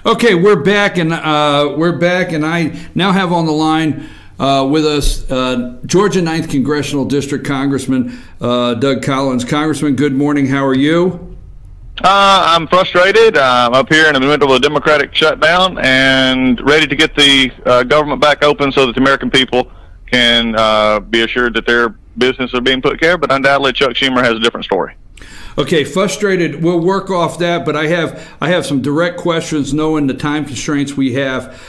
Okay, we're back, and I now have on the line with us Georgia 9th Congressional District Congressman Doug Collins. Congressman, good morning. How are you? I'm frustrated. I'm up here in the middle of a Democratic shutdown and ready to get the government back open so that the American people can be assured that their business are being put care of. But undoubtedly, Chuck Schumer has a different story. Okay, frustrated. We'll work off that, but I have some direct questions, knowing the time constraints we have.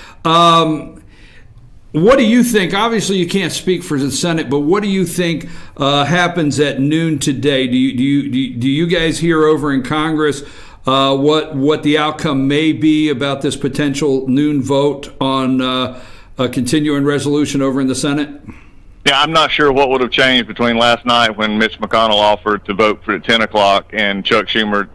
What do you think? Obviously, you can't speak for the Senate, but what do you think happens at noon today? Do you guys hear over in Congress what the outcome may be about this potential noon vote on a continuing resolution over in the Senate? Yeah, I'm not sure what would have changed between last night when Mitch McConnell offered to vote for at 10 o'clock and Chuck Schumer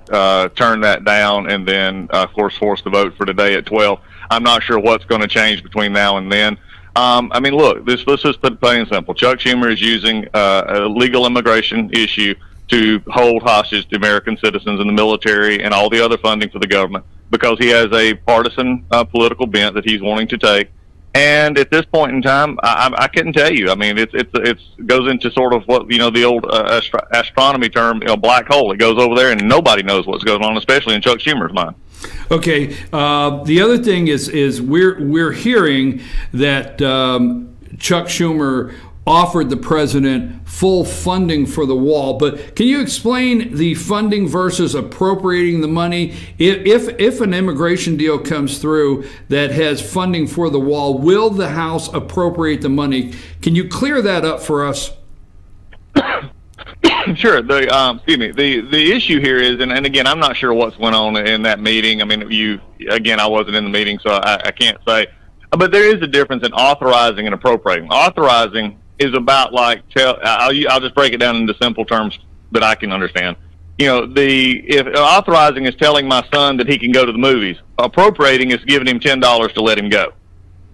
turned that down, and then, of course, forced the vote for today at 12. I'm not sure what's going to change between now and then. I mean, look, let's just put it plain and simple. Chuck Schumer is using a legal immigration issue to hold hostage to American citizens in the military and all the other funding for the government because he has a partisan political bent that he's wanting to take. And at this point in time, I couldn't tell you. I mean, it goes into sort of what, you know, the old astronomy term, you know, black hole. It goes over there and nobody knows what's going on, especially in Chuck Schumer's mind. Okay. The other thing is we're hearing that Chuck Schumer offered the president full funding for the wall, but can you explain the funding versus appropriating the money? If an immigration deal comes through that has funding for the wall, will the House appropriate the money? Can you clear that up for us? Sure. The issue here is, and again, I'm not sure what's went on in that meeting. I mean, I wasn't in the meeting, so I can't say. But there is a difference in authorizing and appropriating. Authorizing is about I'll just break it down into simple terms that I can understand. You know, if authorizing is telling my son that he can go to the movies, appropriating is giving him $10 to let him go.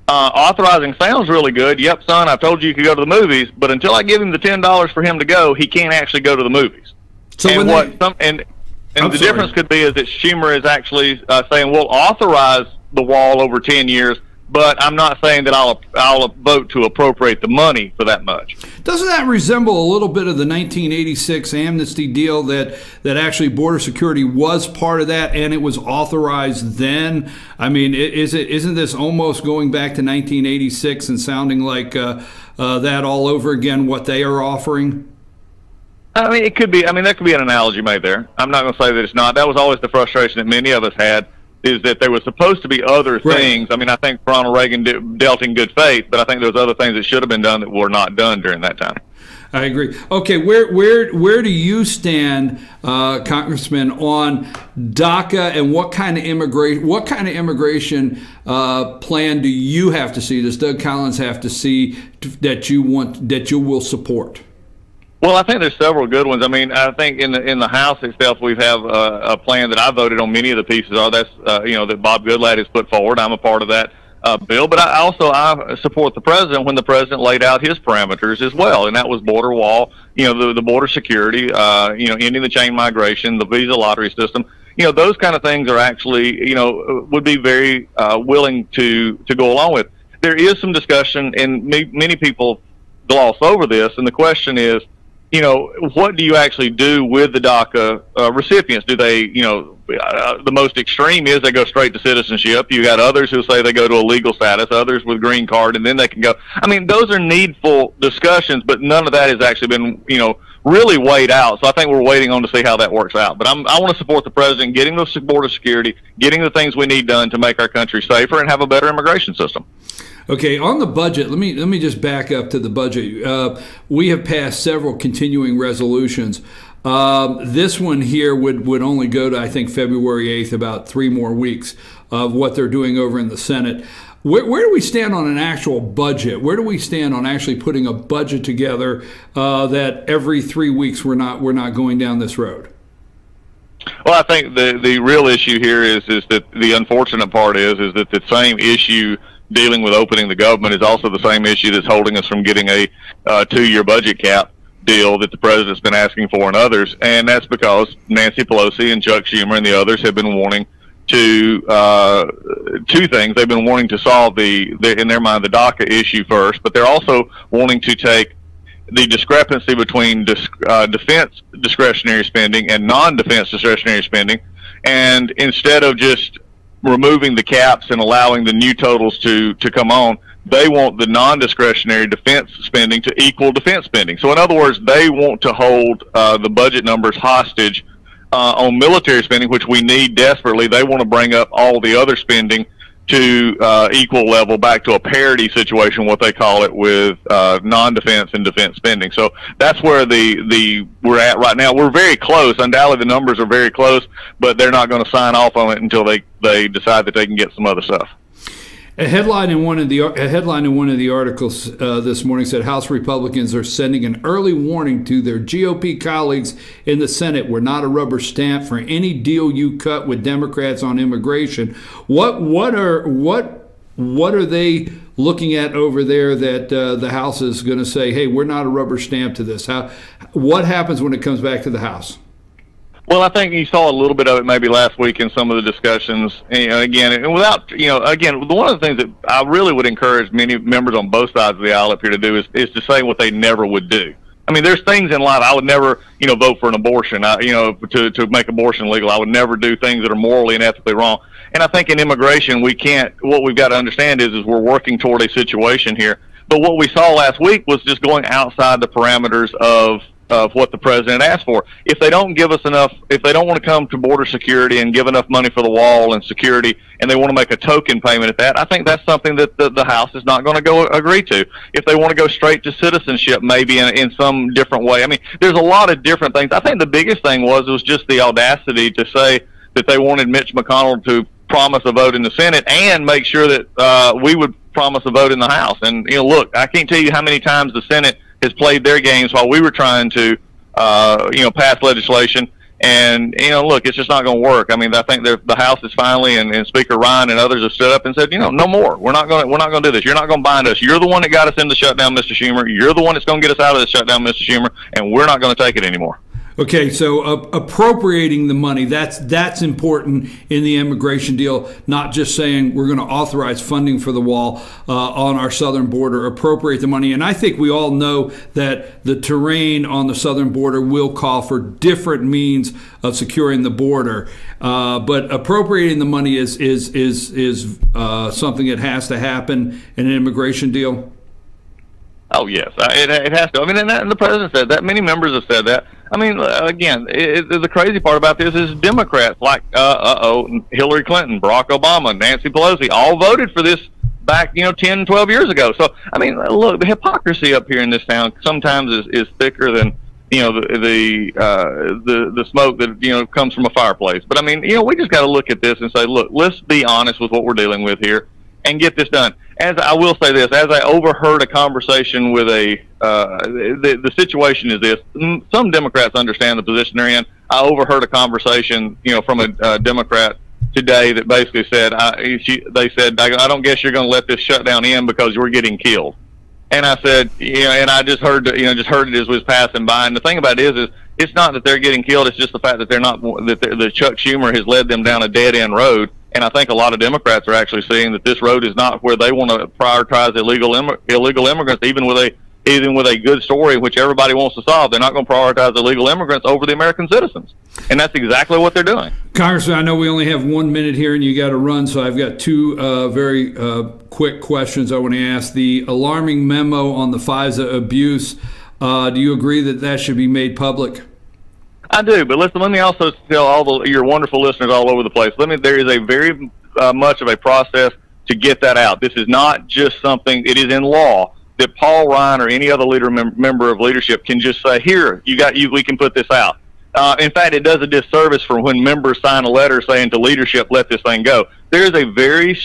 Authorizing sounds really good. Yep, son, I've told you could go to the movies, but until I give him the $10 for him to go, he can't actually go to the movies. So the difference could be is that Schumer is actually saying we'll authorize the wall over 10 years, but I'm not saying that I'll vote to appropriate the money for that much. Doesn't that resemble a little bit of the 1986 amnesty deal that actually border security was part of that and it was authorized then? I mean, isn't this almost going back to 1986 and sounding like that all over again, what they are offering? I mean, it could be. I mean, that could be an analogy made there. I'm not going to say that it's not. That was always the frustration that many of us had, is that there was supposed to be other things. I mean, I think Ronald Reagan dealt in good faith, but I think there was other things that should have been done that were not done during that time. I agree. Okay, where do you stand, Congressman, on DACA and what kind of immigration plan do you have to see? Does Doug Collins have to see that you will support? Well, I think there's several good ones. I mean, I think in the House itself, we have a plan that I voted on. Many of the pieces are that Bob Goodlatte has put forward. I'm a part of that bill, but I support the president when the president laid out his parameters as well, and that was border wall, the border security, ending the chain migration, the visa lottery system. Those kind of things are actually, would be very willing to go along with. There is some discussion, and many people gloss over this, and the question is, what do you actually do with the DACA recipients? Do they, the most extreme is they go straight to citizenship. You got others who say they go to a legal status, others with green card, and then they can go. I mean, those are needful discussions, but none of that has actually been, really weighed out. So I think we're waiting on to see how that works out. But I want to support the president getting the border security, getting the things we need done to make our country safer and have a better immigration system. Okay, on the budget, let me just back up to the budget. We have passed several continuing resolutions. This one here would only go to, I think, February 8th, about 3 more weeks of what they're doing over in the Senate. Where do we stand on an actual budget? Where do we stand on actually putting a budget together that every 3 weeks we're not going down this road? Well, I think the real issue here is that the unfortunate part is that the same issue dealing with opening the government is also the same issue that's holding us from getting a 2-year budget cap deal that the president's been asking for and others. And that's because Nancy Pelosi and Chuck Schumer and the others have been wanting to two things. They've been wanting to solve in their mind, the DACA issue first, but they're also wanting to take the discrepancy between defense discretionary spending and non-defense discretionary spending, and instead of just removing the caps and allowing the new totals to come on, they want the non-discretionary defense spending to equal defense spending. So in other words, they want to hold the budget numbers hostage on military spending, which we need desperately. They want to bring up all the other spending to equal level, back to a parity situation, what they call it, with non-defense and defense spending. So that's where we're at right now. We're very close. Undoubtedly, the numbers are very close, but they're not going to sign off on it until they decide that they can get some other stuff. A headline in one of the articles this morning said House Republicans are sending an early warning to their GOP colleagues in the Senate. We're not a rubber stamp for any deal you cut with Democrats on immigration. What are they looking at over there that the House is going to say, hey, we're not a rubber stamp to this? What happens when it comes back to the House? Well, I think you saw a little bit of it maybe last week in some of the discussions. Again, and without, again, one of the things that I really would encourage many members on both sides of the aisle up here to do is to say what they never would do. I mean, there's things in life I would never, vote for an abortion. To make abortion legal, I would never do things that are morally and ethically wrong. And I think in immigration, what we've got to understand is we're working toward a situation here. But what we saw last week was just going outside the parameters of what the president asked for. If they don't give us enough, if they don't want to come to border security and give enough money for the wall and security, and they want to make a token payment at that, I think that's something that the House is not going to agree to. If they want to go straight to citizenship, maybe in some different way. I mean, there's a lot of different things. I think the biggest thing was just the audacity to say that they wanted Mitch McConnell to promise a vote in the Senate and make sure that we would promise a vote in the House. And, look, I can't tell you how many times the Senate has played their games while we were trying to, pass legislation. And, look, it's just not going to work. I mean, I think the House is finally, and Speaker Ryan and others have stood up and said, no more. We're not going to do this. You're not going to bind us. You're the one that got us in the shutdown, Mr. Schumer. You're the one that's going to get us out of the shutdown, Mr. Schumer, and we're not going to take it anymore. Okay, so appropriating the money, that's important in the immigration deal, not just saying we're going to authorize funding for the wall on our southern border, appropriate the money. And I think we all know that the terrain on the southern border will call for different means of securing the border. But appropriating the money is something that has to happen in an immigration deal. Oh, yes, it has to. I mean, and the president said that. Many members have said that. I mean, again, the crazy part about this is Democrats like Hillary Clinton, Barack Obama, Nancy Pelosi all voted for this back, 10, 12 years ago. So, I mean, look, the hypocrisy up here in this town sometimes is thicker than, the smoke that, comes from a fireplace. But, I mean, we just got to look at this and say, look, let's be honest with what we're dealing with here and get this done. As I will say this, as I overheard a conversation with the situation is this. Some Democrats understand the position they're in. I overheard a conversation, from a Democrat today that basically said, they said, I don't guess you're going to let this shutdown in because we're getting killed. And I said, and I just heard, just heard it as was passing by. And the thing about it is it's not that they're getting killed. It's just the fact that that Chuck Schumer has led them down a dead end road. And I think a lot of Democrats are actually seeing that this road is not where they want to prioritize illegal immigrants, even with a good story, which everybody wants to solve. They're not going to prioritize illegal immigrants over the American citizens. And that's exactly what they're doing. Congressman, I know we only have 1 minute here and you got to run, so I've got two very quick questions I want to ask. The alarming memo on the FISA abuse, do you agree that should be made public? I do, but listen, let me also tell your wonderful listeners all over the place, there is a very much of a process to get that out. This is not just something, it is in law that Paul Ryan or any other member of leadership can just say, here, we can put this out. In fact, it does a disservice for when members sign a letter saying to leadership, let this thing go. There is a very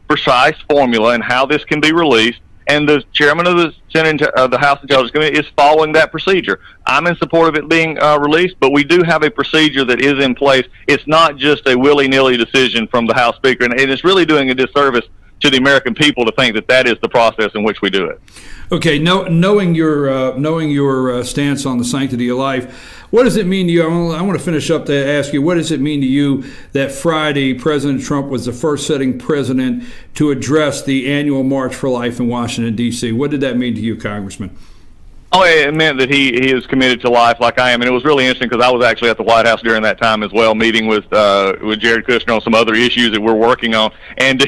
precise formula in how this can be released, and the chairman of the the House Intelligence Committee is following that procedure. I'm in support of it being released, but we do have a procedure that is in place. It's not just a willy-nilly decision from the House Speaker, and it's really doing a disservice to the American people to think that that is the process in which we do it. Okay, knowing your stance on the sanctity of life, what does it mean to you? I want to finish up to ask you, what does it mean to you that Friday President Trump was the first sitting president to address the annual March for Life in Washington, D.C.? What did that mean to you, Congressman? Oh, it meant that he is committed to life like I am, and it was really interesting because I was actually at the White House during that time as well, meeting with Jared Kushner on some other issues that we're working on, and to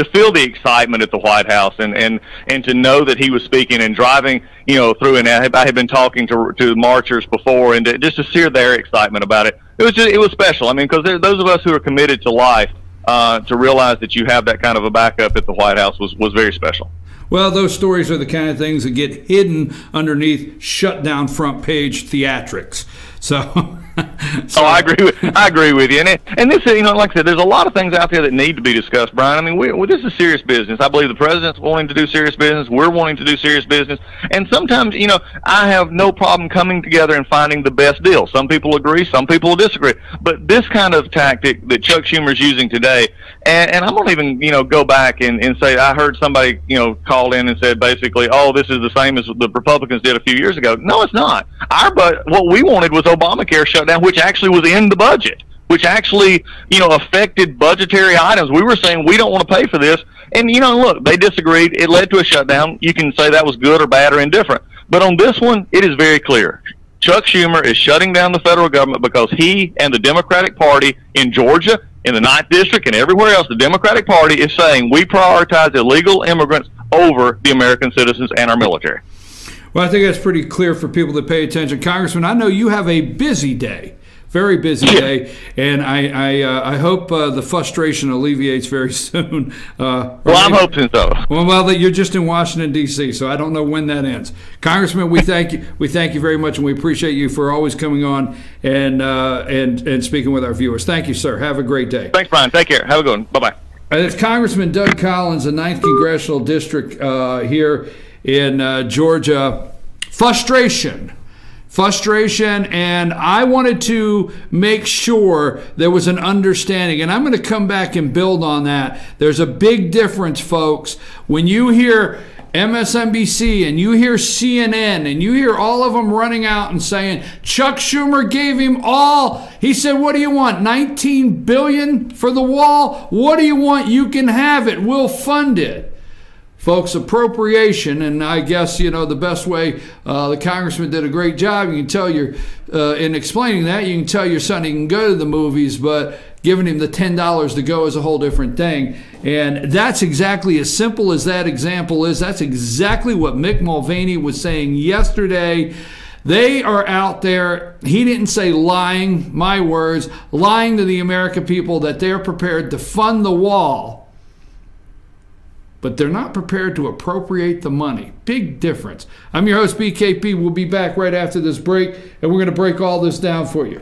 feel the excitement at the White House, and to know that he was speaking and driving, through, and I had been talking to marchers before, and just to see their excitement about it, it was special. I mean, because those of us who are committed to life, to realize that you have that kind of a backup at the White House was very special. Well, those stories are the kind of things that get hidden underneath shutdown front page theatrics. So, I agree with you. And this, like I said, there's a lot of things out there that need to be discussed, Brian. I mean, this is serious business. I believe the president's wanting to do serious business. We're wanting to do serious business. And sometimes, I have no problem coming together and finding the best deal. Some people agree, some people disagree. But this kind of tactic that Chuck Schumer's using today, and I'm going to even, go back and say, I heard somebody, called in and said basically, oh, this is the same as the Republicans did a few years ago. No, it's not. What we wanted was Obamacare shutdown, which actually was in the budget, which actually, affected budgetary items. We were saying we don't want to pay for this. And, look, they disagreed. It led to a shutdown. You can say that was good or bad or indifferent. But on this one, it is very clear. Chuck Schumer is shutting down the federal government because he and the Democratic Party in Georgia, in the 9th District, and everywhere else, the Democratic Party is saying we prioritize illegal immigrants over the American citizens and our military. Well, I think that's pretty clear for people to pay attention. Congressman, I know you have a busy day, very busy day, and I hope the frustration alleviates very soon. I'm hoping so. Well, you're just in Washington, D.C., so I don't know when that ends. Congressman, we thank you. We thank you very much, and we appreciate you for always coming on and speaking with our viewers. Thank you, sir. Have a great day. Thanks, Brian. Take care. Have a good one. Bye-bye. It's Congressman Doug Collins, the 9th Congressional District here in Georgia. Frustration, and I wanted to make sure there was an understanding, and I'm going to come back and build on that. There's a big difference, folks, when you hear MSNBC and you hear CNN and you hear all of them running out and saying Chuck Schumer gave him all. He said, what do you want, $19 billion for the wall? What do you want? You can have it. We'll fund it. Folks, appropriation, and I guess, the best way, the congressman did a great job. You can tell in explaining that, you can tell your son he can go to the movies, but giving him the $10 to go is a whole different thing. And that's exactly as simple as that example is. That's exactly what Mick Mulvaney was saying yesterday. They are out there, he didn't say lying, my words, lying to the American people that they're prepared to fund the wall, but they're not prepared to appropriate the money. Big difference. I'm your host, BKP. We'll be back right after this break, and we're going to break all this down for you.